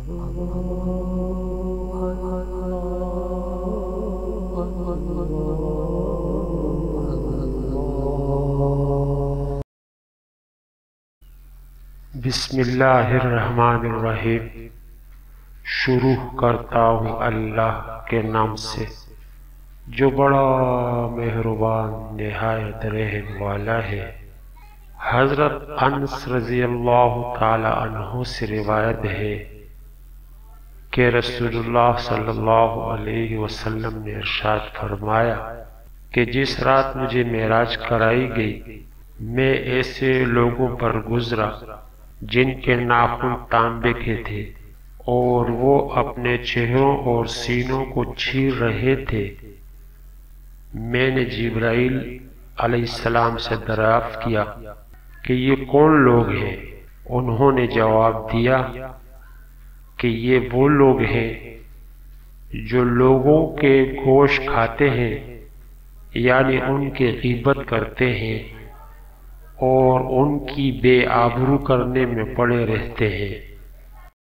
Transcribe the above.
بسم اللہ الرحمن الرحیم۔ شروع کرتا ہوں اللہ کے نام سے جو بڑا مہربان نہایت رحم والا ہے۔ حضرت انس رضی اللہ تعالی عنہ سے روایت ہے کہ رسول اللہ صلی اللہ علیہ وسلم نے ارشاد فرمایا کہ جس رات مجھے معراج کرائی گئی، میں ایسے لوگوں پر گزرا جن کے ناخن تانبے کے تھے اور وہ اپنے چہروں اور سینوں کو چیر رہے تھے۔ میں نے جبرائیل علیہ السلام سے دریافت کیا کہ یہ کون لوگ ہیں؟ انہوں نے جواب دیا کہ یہ وہ لوگ ہیں جو لوگوں کے گوشت کھاتے ہیں، یعنی ان کی غیبت کرتے ہیں اور ان کی بے آبرو کرنے میں پڑے رہتے ہیں۔